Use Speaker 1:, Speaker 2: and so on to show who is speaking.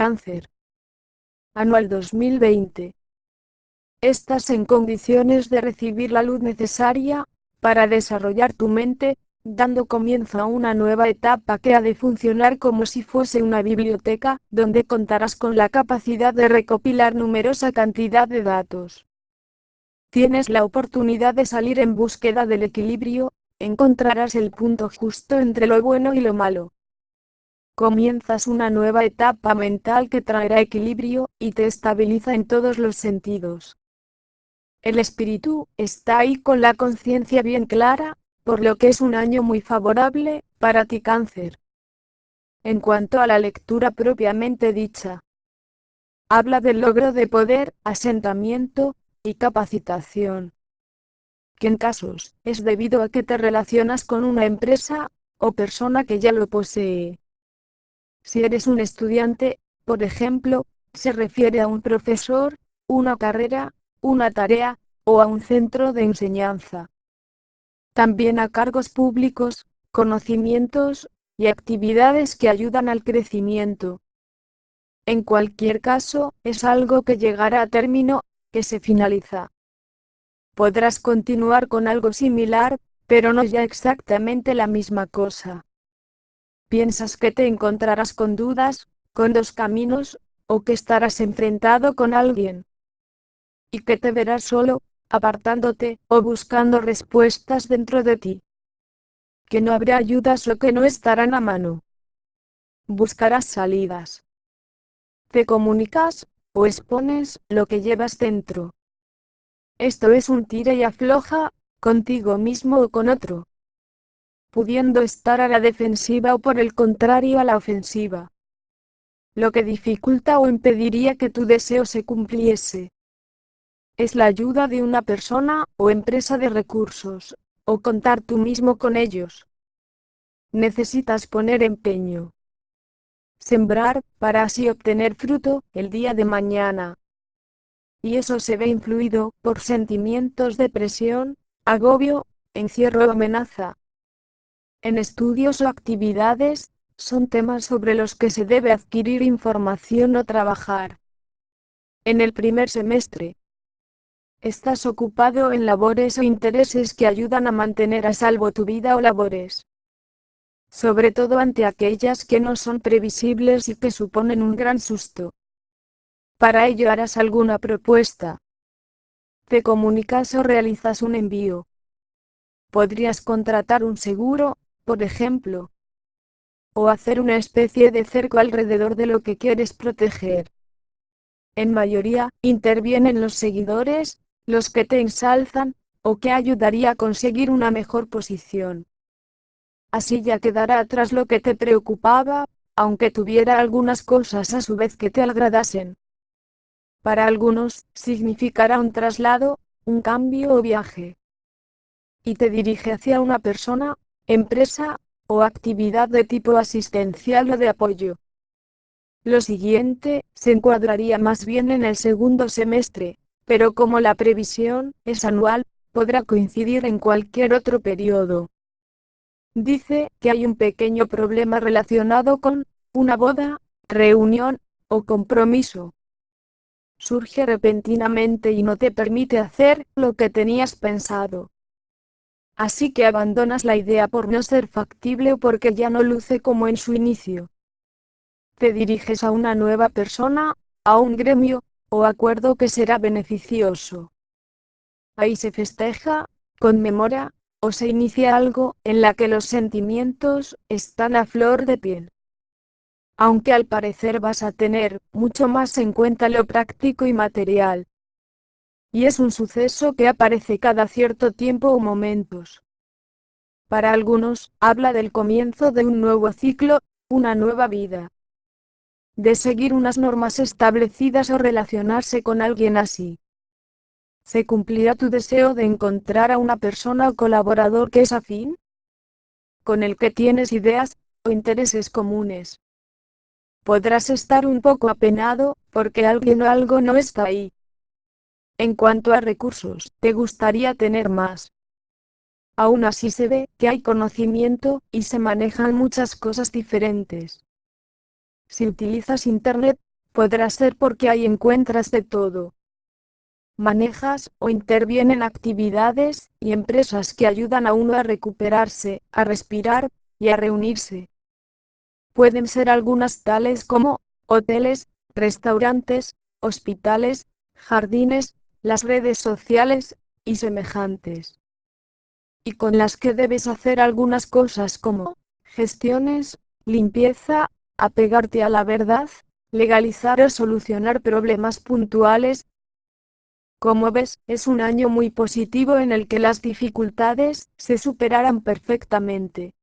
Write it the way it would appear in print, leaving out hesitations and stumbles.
Speaker 1: Cáncer. Anual 2020. Estás en condiciones de recibir la luz necesaria para desarrollar tu mente, dando comienzo a una nueva etapa que ha de funcionar como si fuese una biblioteca, donde contarás con la capacidad de recopilar numerosa cantidad de datos. Tienes la oportunidad de salir en búsqueda del equilibrio, encontrarás el punto justo entre lo bueno y lo malo. Comienzas una nueva etapa mental que traerá equilibrio y te estabiliza en todos los sentidos. El espíritu está ahí con la conciencia bien clara, por lo que es un año muy favorable para ti, Cáncer. En cuanto a la lectura propiamente dicha, habla del logro de poder, asentamiento y capacitación, que en casos es debido a que te relacionas con una empresa o persona que ya lo posee. Si eres un estudiante, por ejemplo, se refiere a un profesor, una carrera, una tarea, o a un centro de enseñanza. También a cargos públicos, conocimientos, y actividades que ayudan al crecimiento. En cualquier caso, es algo que llegará a término, que se finaliza. Podrás continuar con algo similar, pero no ya exactamente la misma cosa. Piensas que te encontrarás con dudas, con dos caminos, o que estarás enfrentado con alguien. Y que te verás solo, apartándote, o buscando respuestas dentro de ti. Que no habrá ayudas o que no estarán a mano. Buscarás salidas. Te comunicas, o expones lo que llevas dentro. Esto es un tira y afloja, contigo mismo o con otro. Pudiendo estar a la defensiva o por el contrario a la ofensiva. Lo que dificulta o impediría que tu deseo se cumpliese es la ayuda de una persona o empresa de recursos, o contar tú mismo con ellos. Necesitas poner empeño. Sembrar, para así obtener fruto, el día de mañana. Y eso se ve influido por sentimientos de presión, agobio, encierro o amenaza. En estudios o actividades, son temas sobre los que se debe adquirir información o trabajar. En el primer semestre, estás ocupado en labores o intereses que ayudan a mantener a salvo tu vida o labores. Sobre todo ante aquellas que no son previsibles y que suponen un gran susto. Para ello harás alguna propuesta. Te comunicas o realizas un envío. Podrías contratar un seguro, por ejemplo. O hacer una especie de cerco alrededor de lo que quieres proteger. En mayoría, intervienen los seguidores, los que te ensalzan, o que ayudaría a conseguir una mejor posición. Así ya quedará atrás lo que te preocupaba, aunque tuviera algunas cosas a su vez que te agradasen. Para algunos, significará un traslado, un cambio o viaje. Y te dirige hacia una persona, empresa, o actividad de tipo asistencial o de apoyo. Lo siguiente, se encuadraría más bien en el segundo semestre, pero como la previsión es anual, podrá coincidir en cualquier otro periodo. Dice que hay un pequeño problema relacionado con una boda, reunión, o compromiso. Surge repentinamente y no te permite hacer lo que tenías pensado. Así que abandonas la idea por no ser factible o porque ya no luce como en su inicio. Te diriges a una nueva persona, a un gremio, o acuerdo que será beneficioso. Ahí se festeja, conmemora, o se inicia algo en la que los sentimientos están a flor de piel. Aunque al parecer vas a tener mucho más en cuenta lo práctico y material. Y es un suceso que aparece cada cierto tiempo o momentos. Para algunos, habla del comienzo de un nuevo ciclo, una nueva vida. De seguir unas normas establecidas o relacionarse con alguien así. ¿Se cumplirá tu deseo de encontrar a una persona o colaborador que es afín? Con el que tienes ideas o intereses comunes. Podrás estar un poco apenado, porque alguien o algo no está ahí. En cuanto a recursos, te gustaría tener más. Aún así se ve que hay conocimiento, y se manejan muchas cosas diferentes. Si utilizas Internet, Podrá ser porque ahí encuentras de todo. Manejas o intervienen actividades y empresas que ayudan a uno a recuperarse, a respirar y a reunirse. Pueden ser algunas tales como hoteles, restaurantes, hospitales, jardines, las redes sociales y semejantes. Y con las que debes hacer algunas cosas como gestiones, limpieza, apegarte a la verdad, legalizar o solucionar problemas puntuales. Como ves, es un año muy positivo en el que las dificultades se superarán perfectamente.